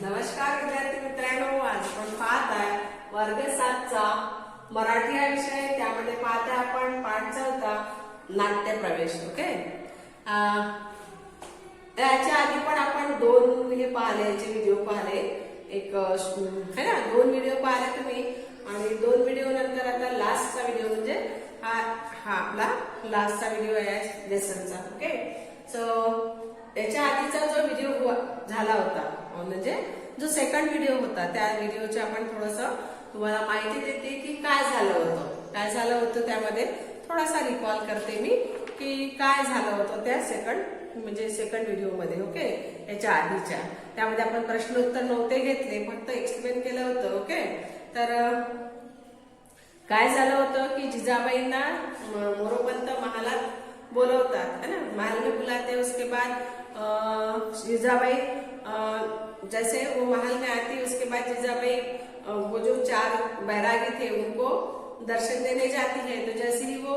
नमस्कार विद्यार्थी मित्रांनो, आज आपण पाहत आहे वर्ग 7चा मराठी हा विषय. त्यामध्ये पाहत आहे आपण पाठ 4 नाट्य प्रवेश. ओके, त्याच्या आधी पण आपण 2 हे पाहिले, याचे व्हिडिओ पाहिले. एक है ना, 2 व्हिडिओ पाहिले तुम्ही, आणि 2 व्हिडिओ नंतर आता लास्टचा व्हिडिओ म्हणजे हा आपला लास्टचा व्हिडिओ आहे लेसनचा. ओके, सो त्याच्या आधीचा जो व्हिडिओ झाला होता म्हणजे जो सेकंड व्हिडिओ होता, त्या व्हिडिओची आपण थोडस तुम्हाला माहिती देते की काय झालं होतं त्यामध्ये थोडासा रिकॉल करते मी की काय झालं होतं त्या सेकंड व्हिडिओ मध्ये. ओके, याच्या आधीच्या त्यामध्ये आपण प्रश्नोत्तर नव्हते घेतले, फक्त एक्सप्लेन केलं होतं. ओके, तर काय झालं होतं की जिजाबाईंना मोरोपंत महालात बोलवतात, है ना, महल में बुलाते. उसके बाद जिजाबाई जैसे वो महल में आती, उसके बाद जिजाबाई वो जो 4 बैरागी थे उनको दर्शन देने जाती है. तो जैसे ही वो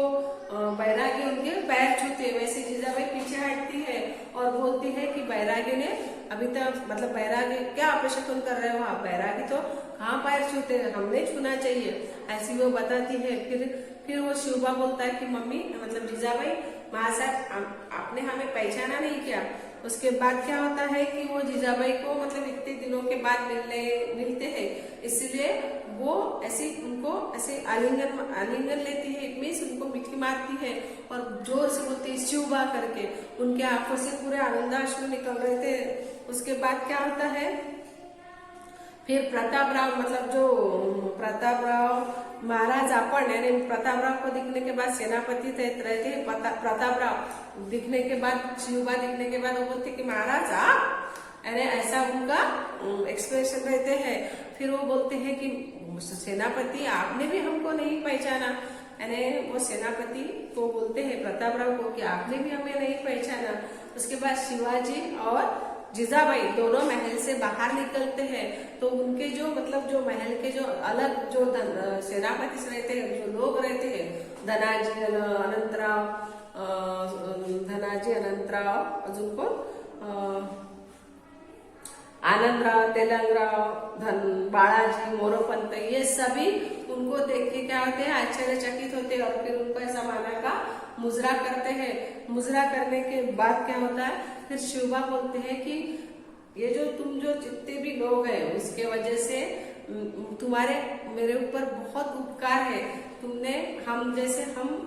बैरागी उनके पैर छूते, वैसे जिजाबाई पीछे हटती है और बोलती है कि बैरागी ने अभी तक, मतलब बैरागी क्या अपशकुन कर रहे हो आप, बैरागी तो कहाँ पैर छूते, हमने छूना चाहिए, ऐसी वो बताती है. फिर वो शिवबा बोलता है कि मम्मी, मतलब जिजाबाई, महासाहब आपने हमें पहचाना नहीं किया. उसके बाद क्या होता है कि वो जिजाबाई को मतलब इतने दिनों के बाद मिलते हैं, इसलिए वो उनको ऐसे आलिंगन लेती है, इट मीन्स उनको मिठी मारती है और जोर से बोलती है शिवबा करके. उनके आंखों से पूरे आनंदाश्रु निकल रहे थे. उसके बाद क्या होता है, फिर प्रतापराव, मतलब जो प्रतापराव महाराज अपन, यानी प्रतापराव को दिखने के बाद सेनापति रहते हैं प्रतापराव, दिखने के बाद शिवबा दिखने के बाद वो बोलते कि महाराज आप, यानी ऐसा उनका एक्सप्रेशन रहते हैं. फिर वो बोलते हैं कि सेनापति आपने भी हमको नहीं पहचाना, यानी वो सेनापति को बोलते हैं प्रतापराव को कि आपने भी हमें नहीं पहचाना. उसके बाद शिवाजी और जिजाबाई दोनों महल से बाहर निकलते हैं. तो उनके जो मतलब जो महल के जो अलग जो सेनापति रहते हैं, जो लोग रहते हैं, धनाजी अनंतराव, अजून कोण, आनंदराव, तेलंगराव, बालाजी, मोरोपंत, ये सभी उनको देख के क्या होते हैं, आश्चर्यचकित होते हैं. और फिर उनको ऐसा माना का मुजरा करते हैं. मुजरा करने के बाद क्या होता है, फिर शिवबा बोलते हैं कि ये तुम जितने भी लोग हैं, उसके वजह से तुम्हारे मेरे ऊपर बहुत उपकार है. तुमने हम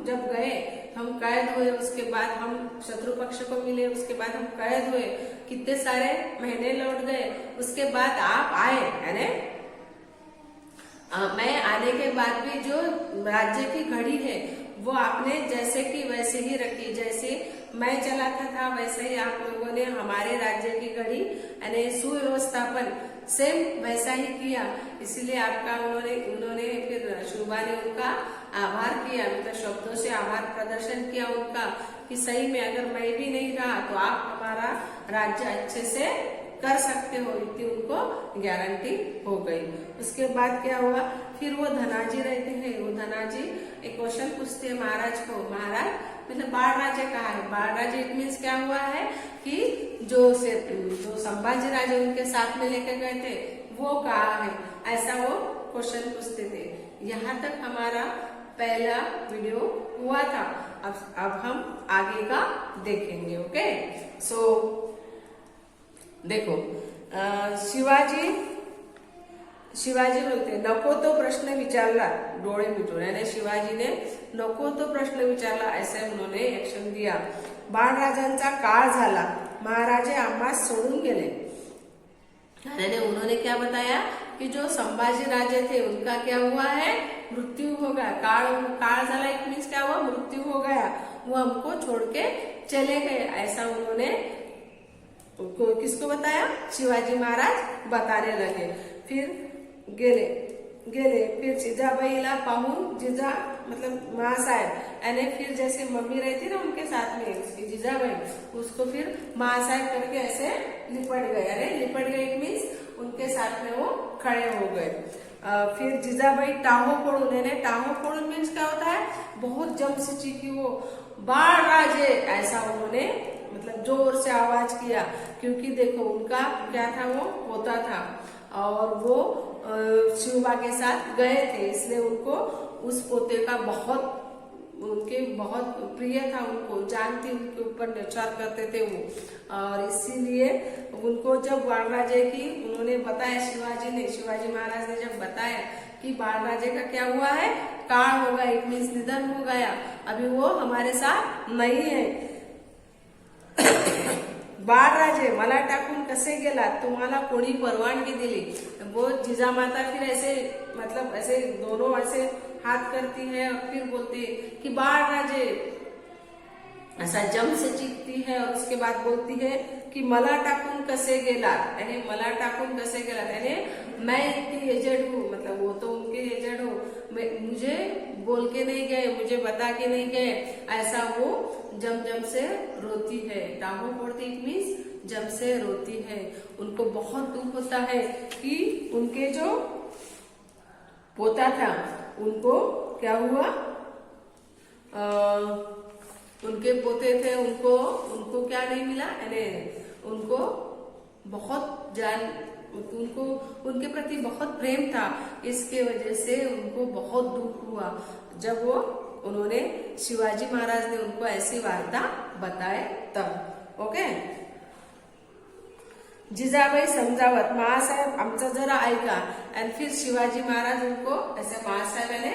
जब गए, हम कैद हुए, उसके बाद हम शत्रु पक्ष को मिले, उसके बाद हम कैद हुए, कितने सारे महीने लौट गए, उसके बाद आप आए, यानी मैं आने के बाद भी जो राज्य की घड़ी है वो आपने जैसे की वैसे ही रखी. जैसे मैं चलाता था वैसे ही आप लोगों ने हमारे राज्य की घड़ी यानी सुव्यवस्थापन सेम वैसा ही किया. इसलिए आपका उन्होंने फिर शिवबा ने उनका आभार किया, मतलब शब्दों से आभार प्रदर्शन किया उनका कि सही में अगर मैं भी नहीं रहा तो आप हमारा राज्य अच्छे से कर सकते हो, इतनी उनको गारंटी हो गई. उसके बाद क्या हुआ, फिर वो धनाजी रहते हैं. वो धनाजी एक क्वेश्चन पूछते हैं महाराज को, महाराज मतलब बाढ़ राज्य कहाँ है. बाढ़ राज्य इट मीन्स क्या हुआ है कि जो संभाजी राजे उनके साथ में लेकर गए थे वो कहाँ है, ऐसा वो क्वेश्चन पूछते थे. यहाँ तक हमारा पहला वीडियो हुआ था. अब हम आगे का देखेंगे. ओके, सो देखो, शिवाजी बोलते नको तो प्रश्न विचारला डोळे मिटून, यानी शिवाजी ने नको तो प्रश्न विचारला, ऐसे उन्होंने एक्शन दिया. बाळराजांचा काळ झाला, महाराजे आम्हास सोडून गेले. यानी उन्होंने क्या बताया कि जो संभाजी राजे थे उनका क्या हुआ है, मृत्यु हो गया. काळ झाला इट मीन्स क्या हुआ, मृत्यु हो गया, वो हमको छोड़ के चले गए, ऐसा उन्होंने किसको बताया, शिवाजी महाराज बताने लगे. फिर गेले. फिर जिजाबाईला पाहून, जिजा मतलब महासाहेब, यानी फिर जैसे मम्मी रहती ना उनके साथ में उसकी जिजाबाई, उसको फिर महासाहेब करके ऐसे लिपट गए. अरे लिपट गए इट मीन्स उनके साथ में वो खड़े हो गए. फिर जिजाबाई टाहो फोड़ून, यानी टाहो फोड़ून मीन्स क्या होता है, बहुत जम से चीखी वो, बाढ़ राजे, ऐसा उन्होंने मतलब जोर से आवाज किया, क्योंकि देखो उनका क्या था, वो पोता था और वो शिवबा के साथ गए थे, इसलिए उनको उस पोते का बहुत उनके बहुत प्रिय था, उनको जानती उनके ऊपर नचार करते थे वो, और इसीलिए उनको जब बाणराजे की उन्होंने बताया, शिवाजी महाराज ने जब बताया कि बाणराजे का क्या हुआ है, काल हो गया, इट मीन्स निधन हो गया, अभी वो हमारे साथ नहीं है। बाळराजे मला टाकून कसे गेला, तुम्हाला कोणी परवानगी दिली। वो जिजामाता फिर ऐसे मतलब ऐसे दोनों ऐसे हाथ करती है और फिर बोलती है कि बाळराजे, ऐसा जम से चीखती है और उसके बाद बोलती है कि मला टाकून कसे गेला, यानी मला टाकून कसे गेला, यानी मैं इतनी एजेड हूँ, मतलब वो तो उनके एजेड हो, मुझे बोल के नहीं गए, मुझे बता के नहीं गए, ऐसा वो जम जम से रोती है। टांगों फोड़ती इट मीन्स जम से रोती है। उनको बहुत दुख होता है कि उनके जो पोता था उनको क्या हुआ, उनके पोते थे, उनको क्या नहीं मिला, यानी उनको बहुत जान, उनको उनके प्रति बहुत प्रेम था, इसके वजह से उनको बहुत दुख हुआ जब उन्होंने शिवाजी महाराज ने उनको ऐसी वार्ता बताए तब। ओके, जिजाबाई समजावत, महासाहेब आमचा जरा ऐका, एंड फिर शिवाजी महाराज उनको ऐसे महासाहेब ने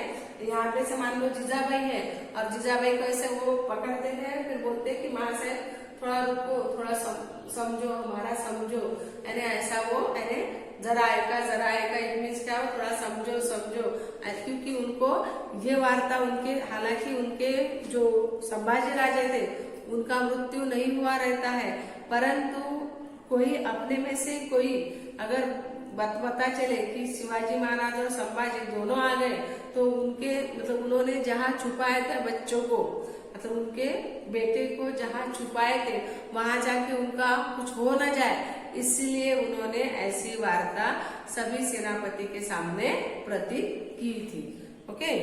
यहाँ पे से मान लो जिजाबाई है और जिजाबाई को ऐसे वो पकड़ते हैं, फिर बोलते हैं कि महासाहेब थोड़ा रुको, थोड़ा समझो, हमारा समझो, यानी ऐसा वो यानी जरा ऐका इट मीन्स क्या हो, थोड़ा समझो, क्योंकि उनको ये वार्ता उनके, हालांकि उनके जो संभाजी राजे थे उनका मृत्यु नहीं हुआ रहता है, परंतु कोई अपने में से कोई अगर पता चले कि शिवाजी महाराज और संभाजी दोनों आ गए, तो उनके मतलब उन्होंने जहाँ छुपाया था बच्चों को, मतलब उनके बेटे को जहाँ छुपाए थे वहां जाके उनका कुछ हो न जाए, इसलिए उन्होंने ऐसी वार्ता सभी सेनापति के सामने प्रति की थी। ओके,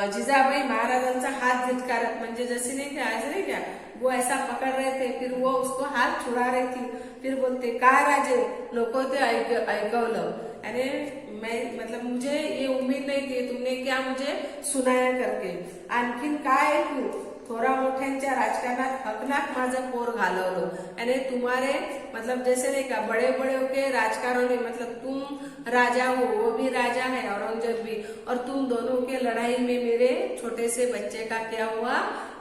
जिजाबाई महाराजांचा हाथ झटकारत, म्हणजे जैसे नहीं क्या, ऐसे नहीं क्या, वो ऐसा पकड़ रहे थे, फिर वो उसको हाथ छुड़ा रही थी, फिर बोलते काय राजे नको ते ऐकवलं, यानी मैं मतलब मुझे ये उम्मीद नहीं थी, तुमने क्या मुझे सुनाया करके, आणखीन काय ऐकू, थोड़ा मोठ्यांच्या राजकारणात हकनाक माझं पोर घालवलं, यानी तुम्हारे मतलब जैसे नहीं का बड़े बड़े के राजकारण में, मतलब तुम राजा हो, वो भी राजा है औरंगजेब भी, और तुम दोनों के लड़ाई में मेरे छोटे से बच्चे का क्या हुआ,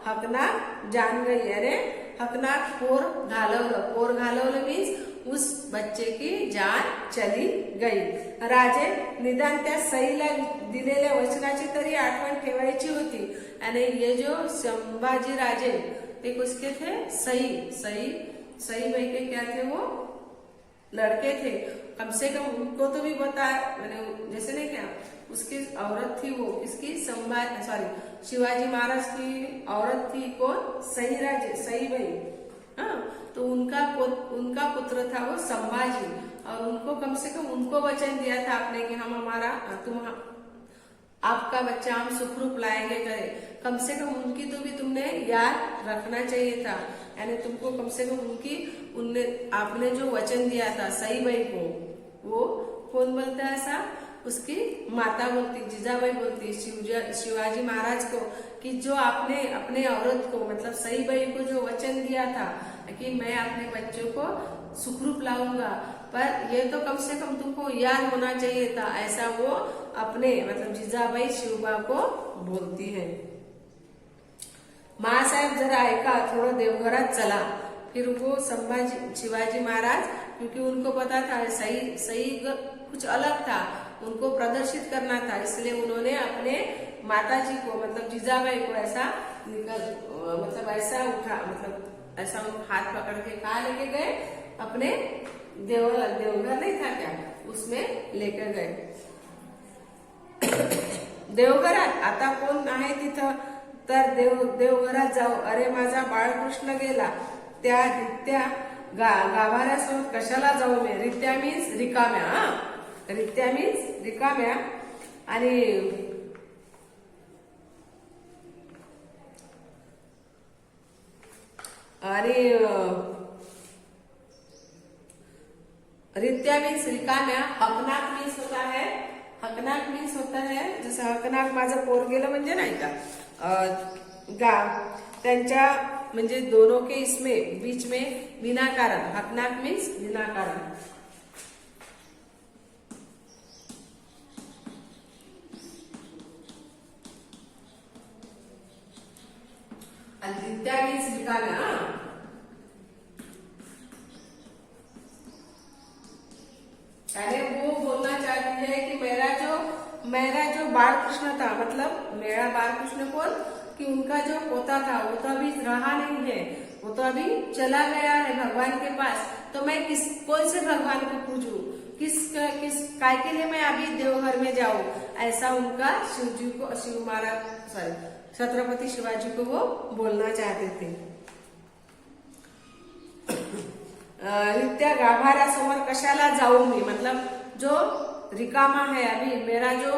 हकनाक जान गई, यानी हकनाक पोर घालवलं मीन्स उस बच्चे की जान चली गई। राजे निदान त्या सईला दिलेल्या वचनाची तरी आठवण ठेवायची होती, आणि ये जो संभाजी राजे ते किसके थे, सई भाई के क्या थे, वो लड़के थे, कम से कम उनको तो भी बता, मैंने जैसे नहीं क्या उसकी औरत थी, वो किसकी, शिवाजी महाराज की औरत थी, कौन, सई भाई, हाँ, तो उनका पुत्र था वो संभाजी, और उनको कम से कम उनको वचन दिया था आपने कि हम आपका बच्चा हम सुखरूप लाएंगे करे, कम से कम उनकी तो भी तुमने याद रखना चाहिए था, यानी तुमको कम से कम आपने जो वचन दिया था सई भाई को, वो कौन बोलता है ऐसा, उसकी माता बोलती, जिजाबाई बोलती शिवाजी महाराज को कि जो आपने अपने औरत को मतलब सई भाई को जो वचन दिया था कि मैं अपने बच्चों को सुखरूप लाऊंगा, पर ये तो कम से कम तुमको याद होना चाहिए था, ऐसा वो अपने मतलब जिजाबाई शिवबा को बोलती है। महासाहेब जरा ऐका, थोड़ा देवघरात चला, फिर वो शिवाजी महाराज, क्योंकि उनको पता था सही कुछ अलग था, उनको प्रदर्शित करना था, इसलिए उन्होंने अपने माताजी को मतलब जिजाबाई को ऐसा मतलब ऐसा उठा, मतलब ऐसा हाथ पकड़ के कहा लेके गए, अपने देवघर नहीं था क्या, उसमें लेकर गए। देवघरात आता कोण आहे तिथं, तर देवघरात जाऊ, अरे माझा बाळकृष्ण गेला, त्या रित्या गाभाऱ्यासोबत कशाला जाऊ मी, रित्या मीन्स रिकाम्या, रित्या मीन्स रिकाम्या, आणि आणि रित्या मीन्स रिकाम्या, हकनाक मीन्स होता है, हकनाक मीन्स होता है जसं हकनाक माझं पोर गेलं म्हणजे नाही का त्यांच्या म्हणजे दोनों के इसमें बीच में बिना कारण, हकनाक मीन्स बिना कारण। रित्या मीन्स रिकाम्या। अरे वो बोलना चाहती है कि मेरा जो बाल कृष्ण था, मतलब मेरा बाल कृष्ण कौन, कि उनका जो पोता था वो तो अभी रहा नहीं है, वो तो अभी चला गया है भगवान के पास, तो मैं कौन से भगवान को पूजूं, किस काय के लिए मैं अभी देवघर में जाऊं, ऐसा उनका शिवजी को, शिव महाराज सॉरी छत्रपति शिवाजी को वो बोलना चाहते थे। रित्या गाभाऱ्यासमोर कशाला जाऊ मी, मतलब जो रिकामा है अभी, मेरा जो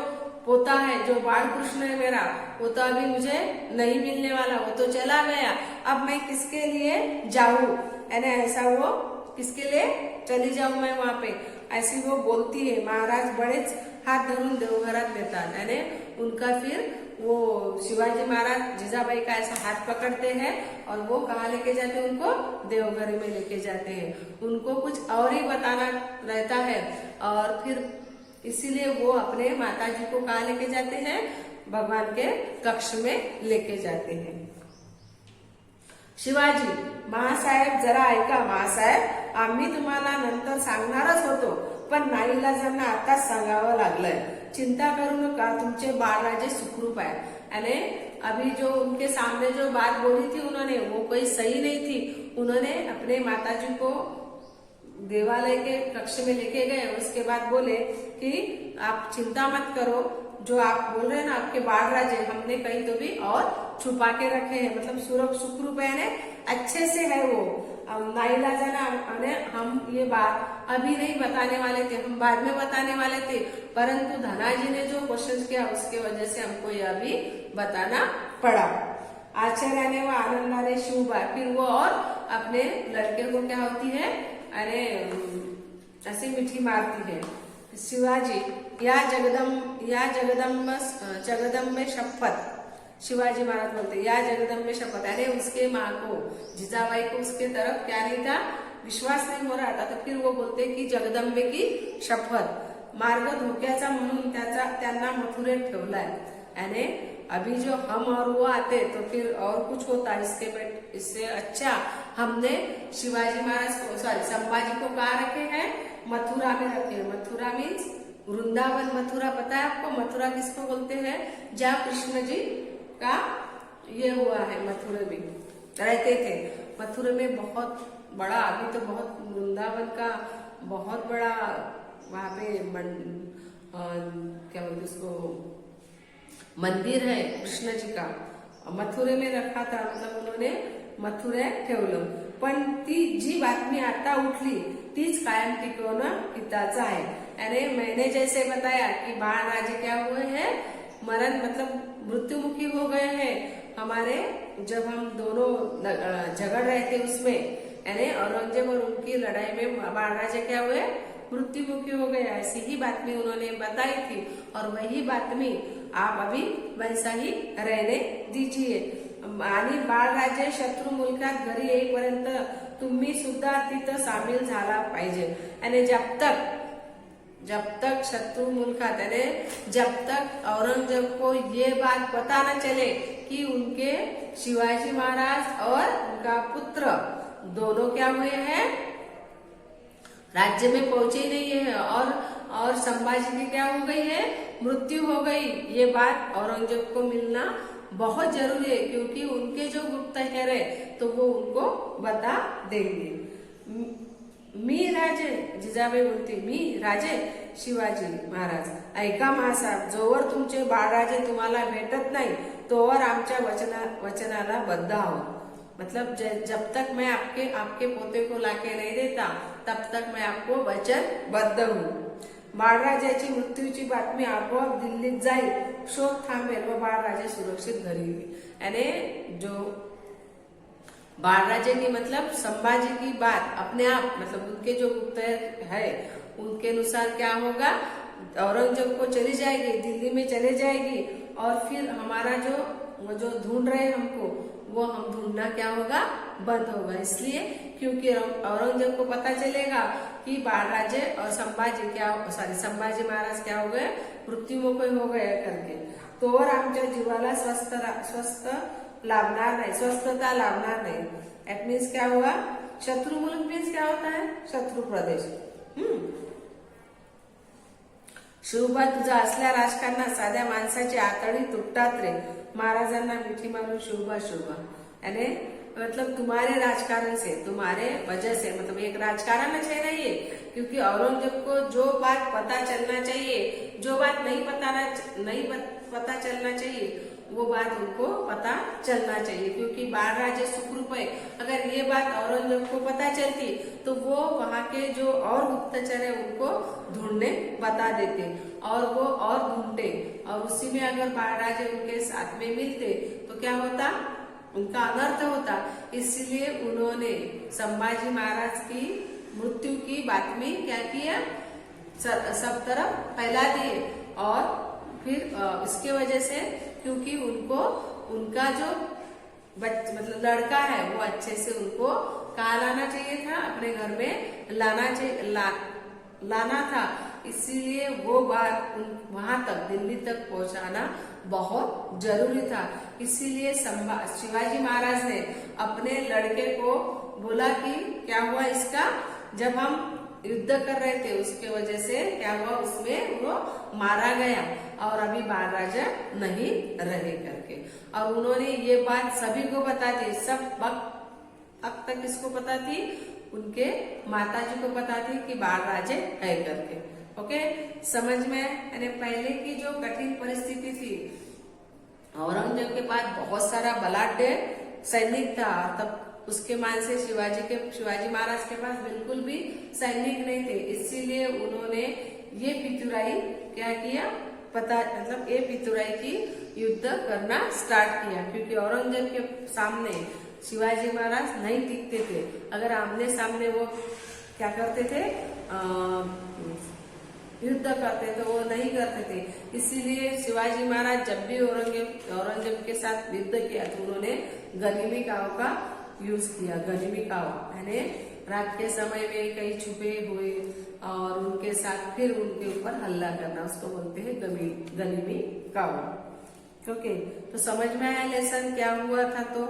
पोता है, जो बाल कृष्ण है मेरा, वो तो अभी मुझे नहीं मिलने वाला, वो तो चला गया, अब मैं किसके लिए जाऊं, यानी ऐसा वो किसके लिए चली जाऊं मैं वहां पे, ऐसी वो बोलती है। महाराज बड़ेच हात धरून देवघरात नेतात, यानी उनका फिर वो शिवाजी महाराज जीजाबाई का ऐसा हाथ पकड़ते हैं और वो कहाँ लेके जाते हैं, उनको देवघर में लेके जाते हैं, उनको कुछ और ही बताना रहता है, और फिर इसीलिए वो अपने माता जी को कहाँ लेके जाते हैं, भगवान के कक्ष में लेके जाते हैं। शिवाजी, महासाहेब जरा ऐका, महासाहेब आम्ही तुम्हाला नंतर सांगणारच होतो, पण नाईलाजांना आताच सांगावं लागलंय, चिंता करू नका, तुमचे बाळराजे सुखरूप आहे। यानी अभी जो उनके सामने जो बात बोली थी उन्होंने, वो कोई सही नहीं थी, उन्होंने अपने माताजी को देवालय के कक्ष में लेके गए, उसके बाद बोले कि आप चिंता मत करो, जो आप बोल रहे हैं ना आपके बाळराजे, हमने कहीं तो भी और छुपा के रखे हैं, मतलब सुखरूप है, अच्छे से है वो, नाईलाजाना हम ये बात अभी नहीं बताने वाले थे, हम बाद में बताने वाले थे, परंतु धनाजी ने जो क्वेश्चन किया उसके वजह से हमको ये अभी बताना पड़ा। आश्चर्याने व आनंदाने शिवबा, फिर वो और अपने लड़के को क्या होती है, अरे ऐसी मीठी मारती है, शिवाजी या जगदम्ब शपथ, शिवाजी महाराज बोलते या जगदम्बे शपथ, यानी उसके माँ को, जीजाबाई को उसके तरफ क्या नहीं था, विश्वास नहीं हो रहा था, तो फिर वो बोलते कि जगदंबे की शपथ, मार्ग धोक्याचा म्हणून त्यांना मथुरेत ठेवलाय, यानी अभी जो हम और वो आते तो फिर और कुछ होता, इससे अच्छा हमने शिवाजी महाराज को, सॉरी संभाजी को कहाँ रखे हैं, मथुरा में रखे। मथुरा मीन्स वृंदावन, मथुरा पता है आपको, मथुरा किसको बोलते हैं, जहाँ कृष्ण जी का ये हुआ है, मथुरा में रहते थे, मथुरा में बहुत बड़ा, अभी तो बहुत वृंदावन का बहुत बड़ा वहां पे क्या बोलते उसको, मंदिर है कृष्ण जी का, मथुरे में रखा था, मतलब उन्होंने मथुरेत ठेवलं, पण ती जी बातमी आता उठली तीच कायम टिकवणं हिताचं आहे। यानी मैंने जैसे बताया कि बाळराजे क्या हुए हैं, मरण मतलब मृत्युमुखी हो गए हैं हमारे, जब हम दोनों झगड़ रहे थे उसमें, यानी औरंगजेब और उनकी लड़ाई में बाळराजे क्या हुए, मृत्युमुखी हो गए, ऐसी ही बातमी उन्होंने बताई थी, और वही बातमी आप अभी वैसा ही रहने दीजिए। आणि बाळराजे शत्रू मुलकात घरी येईपर्यंत तुम्ही सुद्धा तिथं सामील झाला पाहिजे, यानी जब तक शत्रु मुल्कात, यानी जब तक औरंगजेब को ये बात पता न चले कि उनके शिवाजी महाराज और उनका पुत्र दोनों क्या हुए हैं, राज्य में पहुंचे ही नहीं है, और संभाजी की क्या हो गई है, मृत्यु हो गई, ये बात औरंगजेब को मिलना बहुत जरूरी है, क्योंकि उनके जो गुप्तचर है तो वो उनको बता देंगे। मी राजे, जिजाबाई बोलते मी राजे, शिवाजी महाराज ऐका महासाहेब, जोवर तुमचे बाळराजे तुम्हाला भेटत नाही तोवर आमच्या वचनाला बद्ध आहोत, मतलब जब तक मैं आपके पोते को लाके नहीं देता तब तक मैं आपको वचनबद्ध हूँ। बाळराजाची मृत्यूची बातमी आपोआप दिल्लीत जाईल, शोक थांबेल व बाळराजे सुरक्षित घरी येईल, यानी जो बाळराजे की मतलब संभाजी की बात अपने आप, मतलब उनके जो गुप्तचर है उनके अनुसार क्या होगा, औरंगजेब को चली जाएगी, दिल्ली में चले जाएगी, और फिर हमारा जो ढूंढ रहे हमको वो हम ढूंढना क्या होगा, बंद होगा। इसलिए क्योंकि औरंगजेब को पता चलेगा कि बाळराजे और संभाजी महाराज क्या हो गए, मृत्युमुखी हो गए करके, तोवर आमच्या जीवाला स्वस्थता लाभणार नाही। एट मीन्स क्या हुआ, शत्रु मुल्क मीन्स क्या होता है, शत्रु प्रदेश। शिवबा तुझा असल्या राजकारणात साध्या माणसाची आतडी तुटतात रे, महाराजांना मिठी मारून शिवबा यानी मतलब तुम्हारे राजकारण से, तुम्हारे वजह से, मतलब एक राजकारण अच्छे नहीं है, क्योंकि औरंगजेब को जो बात पता चलना चाहिए, जो बात नहीं पता चलना चाहिए, वो बात उनको पता चलना चाहिए, क्योंकि बाळराजे सुखरूप है। अगर ये बात औरंगजेब को पता चलती तो वो वहाँ के जो और गुप्तचर है उनको ढूंढने बता देते, और वो और ढूंढते, और उसी में अगर बाळराजे उनके साथ में मिलते तो क्या होता, उनका अनर्थ होता। इसलिए उन्होंने संभाजी महाराज की मृत्यु की बातमी क्या किया, सब तरफ फैला दिए, और फिर इसके वजह से, क्योंकि उनका जो मतलब लड़का है वो अच्छे से उनको कहाँ लाना चाहिए था, अपने घर में लाना था, इसीलिए वो बात वहां तक, दिल्ली तक पहुंचाना बहुत जरूरी था। इसीलिए शिवाजी महाराज ने अपने लड़के को बोला कि क्या हुआ इसका, जब हम युद्ध कर रहे थे उसके वजह से क्या हुआ, उसमें वो मारा गया, और अभी बाळराजा नहीं रहे करके। और उन्होंने ये बात सभी को बता दी, सब अब तक किसको पता थी, उनके माताजी को पता थी कि बाळराजे है करके। ओके, समझ में। यानी पहले की जो कठिन परिस्थिति थी, औरंगजेब के पास बहुत सारा बलाढ्य सैनिक था, तब उसके मान से शिवाजी महाराज के पास बिल्कुल भी सैनिक नहीं थे। इसीलिए उन्होंने ये पितुराई क्या किया, मतलब ये पितुराई की युद्ध करना स्टार्ट किया, क्योंकि औरंगजेब के सामने शिवाजी महाराज नहीं टिकते थे। अगर आमने सामने वो क्या करते थे, युद्ध करते तो वो नहीं करते थे। इसीलिए शिवाजी महाराज जब भी औरंगजेब के साथ युद्ध किया तो उन्होंने गनीमी काव का यूज किया। गनीमी काव यानी रात के समय में कहीं छुपे हुए और उनके साथ फिर उनके ऊपर हल्ला करना, उसको बोलते हैं गनीमी काव। ओके, तो समझ में आया लेसन क्या हुआ था। तो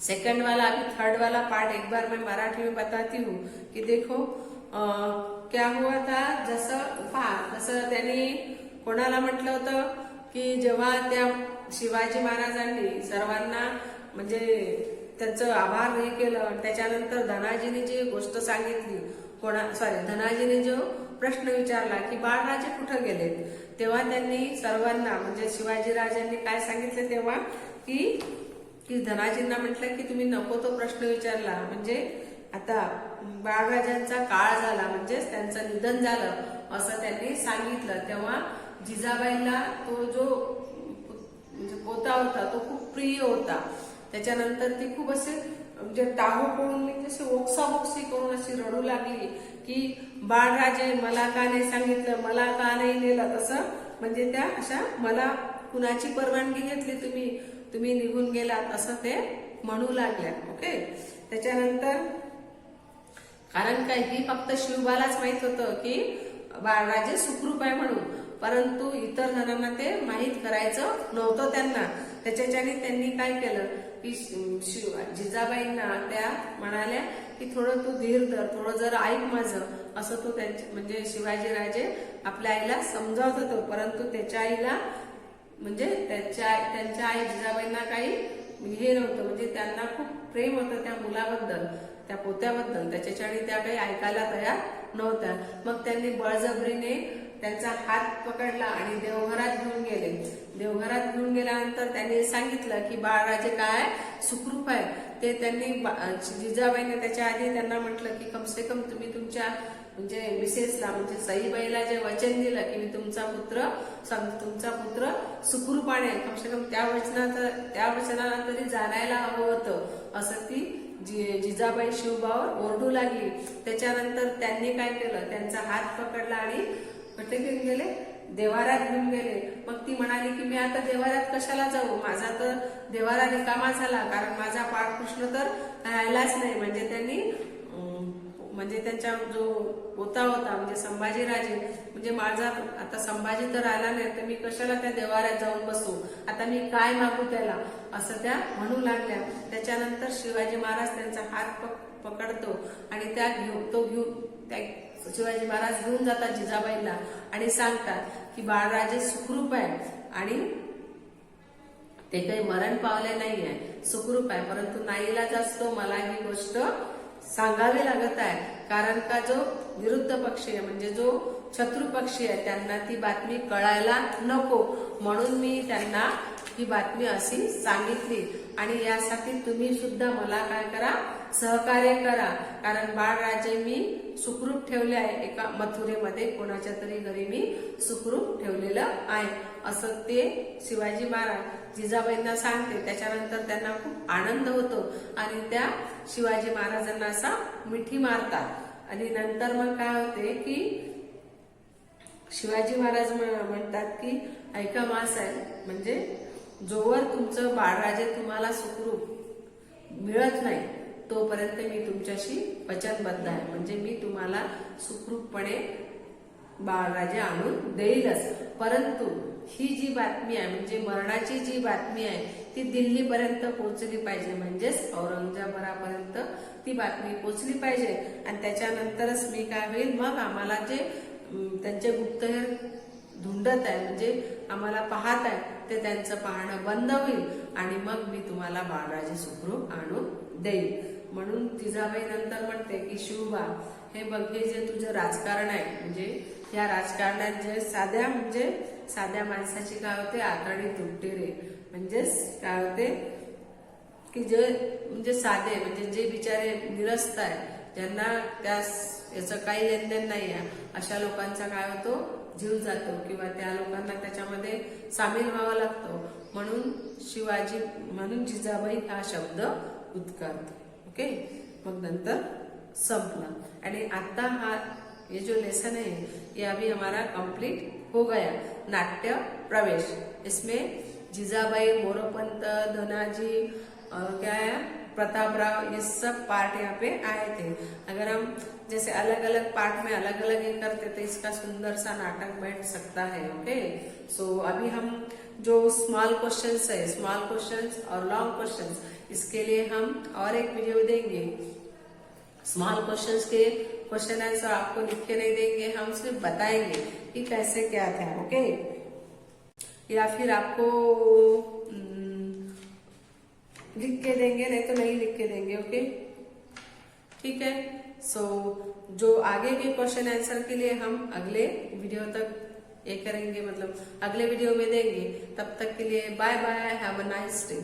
सेकंड वाला, अभी थर्ड वाला पार्ट एक बार मैं मराठी में बताती हूँ कि देखो क्या हुआ था। जसं त्यांनी कोणाला म्हटलं होतं की जेव्हा त्या शिवाजी महाराजांनी सर्वांना म्हणजे त्यांचं आभार हे केलं, त्याच्यानंतर धनाजीने जी गोष्ट सांगितली, धनाजीने जो प्रश्न विचारला की बाळराजे कुठे गेले, तेव्हा त्यांनी सर्वांना म्हणजे शिवाजी राजांनी काय सांगितलं तेव्हा की धनाजींना म्हटलं की तुम्ही नको तो प्रश्न विचारला, म्हणजे आता बाळराजांचा काळ झाला, म्हणजेच त्यांचं निधन झालं असं त्यांनी सांगितलं। तेव्हा जिजाबाईंना तो जो म्हणजे पोता होता तो खूप प्रिय होता। त्याच्यानंतर ती खूप असे म्हणजे टाहो पळून जसे ओक्साबोक्सी करून अशी रडू लागली की बाळराजे मला का नाही सांगितलं, मला का नाही नेलं, तसं म्हणजे त्या अशा मला कुणाची परवानगी घेतली तुम्ही निघून गेलात असं ते म्हणू लागल्या। ओके, त्याच्यानंतर कारण काय ही फक्त शिवबालाच माहित होतं की बाळराजे सुखरूप आहे म्हणून, परंतु इतर जणांना ते माहीत करायचं नव्हतं त्यांना। त्याच्याने त्यांनी काय केलं की जिजाबाईंना त्या म्हणाल्या की थोडं तू धीर धर, थोडं जर ऐक माझं, असं तो म्हणजे शिवाजी राजे आपल्या आईला समजावत होतो। परंतु त्याच्या आईला म्हणजे त्यांच्या आई जिजाबाईंना काही हे नव्हतं, म्हणजे त्यांना खूप प्रेम होतं त्या मुलाबद्दल, त्या पोत्याबद्दल, त्याच्याने त्या काही ऐकायला तयार नव्हत्या। मग त्यांनी बळजबरीने त्यांचा हात पकडला आणि देवघरात घेऊन गेले। देवघरात घेऊन गेल्यानंतर त्यांनी सांगितलं की बाळराजे काय सुखरूप आहे। ते त्यांनी जिजाबाईने त्याच्या आधी त्यांना म्हटलं की कमसे कम तुम्ही तुमच्या म्हणजे मिसेसला म्हणजे सईबाईला जे वचन दिलं की मी तुमचा पुत्र सुखरूप आणेल, कमसे कम त्या वचनाला तरी जाणायला हवं होतं असं ती जिजाबाई शिवबावर ओरडू लागली. त्याच्यानंतर त्यांनी काय केलं, त्यांचा हात पकडला आणि कुठे घेऊन गेले, देवारात घेऊन गेले. मग ती म्हणाली की मी आता देवारात कशाला जाऊ, माझा तर देवारा रिकामा झाला, कारण माझा पाठकृष्ण तर राहिलाच नाही. म्हणजे त्यांनी म्हणजे त्यांच्या जो होता म्हणजे संभाजीराजे, म्हणजे माझा आता संभाजी तर राहिला नाही, तर मी कशाला त्या देवाऱ्यात जाऊन बसू, आता मी काय मागू त्याला, असं त्या म्हणू लागल्या. त्याच्यानंतर शिवाजी महाराज त्यांचा हात पकडतो आणि त्या शिवाजी महाराज घेऊन जातात जिजाबाईला आणि सांगतात की बाळराजे सुखरूप आहे आणि ते काही मरण पावले नाहीये, सुखरूप आहे, परंतु नाईलाज असतो मला ही गोष्ट सांगावी लागत आहे, कारण का जो विरुद्ध पक्षी आहे म्हणजे जो शत्रू पक्षी आहे त्यांना ती बातमी कळायला नको, म्हणून मी त्यांना ही बातमी अशी सांगितली. आणि यासाठी तुम्ही सुद्धा मला काय करा, सहकार्य करा, कारण बाळराजे मी सुखरूप ठेवले आहे, एका मथुरेमध्ये कोणाच्या तरी घरी मी सुखरूप ठेवलेलं आहे, असं ते शिवाजी महाराज जिजाबाईंना सांगते. त्याच्यानंतर त्यांना खूप आनंद होतो आणि त्या शिवाजी महाराजांना असा मिठी मारतात. आणि नंतर मग काय होते की शिवाजी महाराज म्हणतात की ऐका मासाहेब, म्हणजे जोवर तुमचं बाळराजे तुम्हाला सुखरूप मिळत नाही तोपर्यंत मी तुमच्याशी वचनबद्ध आहे, म्हणजे मी तुम्हाला सुखरूपपणे बाळराजे आणून देईलच, परंतु ही जी बातमी आहे म्हणजे मरणाची जी बातमी आहे ती दिल्लीपर्यंत पोहोचली पाहिजे, म्हणजेच औरंगजेबापर्यंत ती बातमी पोहोचली पाहिजे. आणि त्याच्यानंतरच मी काय होईल, मग आम्हाला जे त्यांचे गुप्तहेर धुंडत आहे म्हणजे आम्हाला पाहत आहे ते त्यांचं पाहणं बंद होईल आणि मग मी तुम्हाला बाळराजे सुखरूप आणून देईल. म्हणून जिजाबाई नंतर म्हणते की शिवबा, हे बघ, हे जे तुझं राजकारण आहे म्हणजे या राजकारणात जे साध्या माणसाची काय होते, आकाडी तुटते रे, म्हणजेच काय होते की जे म्हणजे साधे म्हणजे जे बिचारे निरस्त आहे, ज्यांना त्या याचं काही लेनदेन नाही आहे, अशा लोकांचा काय होतो, जीव जातो किंवा त्या लोकांना त्याच्यामध्ये सामील व्हावं लागतं. म्हणून जिजाबाई हा शब्द उद्गारतो. ओके, मग नंतर संपला. आणि आता हा ये जो लेसन है ये अभी हमारा कंप्लीट हो गया, नाट्य प्रवेश. इसमें जिजाबाई, मोरोपंत, धनाजी और क्या है प्रतापराव, ये सब पार्ट यहाँ पे आए थे. अगर हम जैसे अलग अलग पार्ट में अलग अलग ये करते तो इसका सुंदर सा नाटक बैठ सकता है. ओके, सो अभी हम जो स्मॉल क्वेश्चंस है, स्मॉल क्वेश्चंस और लॉन्ग क्वेश्चंस, इसके लिए हम और एक वीडियो देंगे. स्मॉल क्वेश्चंस के क्वेश्चन आंसर आपको लिख के नहीं देंगे, हम सिर्फ बताएंगे कि कैसे क्या था. ओके, या फिर आपको लिख के देंगे, नहीं तो नहीं लिख के देंगे. ओके, ठीक है. सो जो आगे के क्वेश्चन आंसर के लिए हम अगले वीडियो तक ये करेंगे, मतलब अगले वीडियो में देंगे. तब तक के लिए bye bye, have a nice day.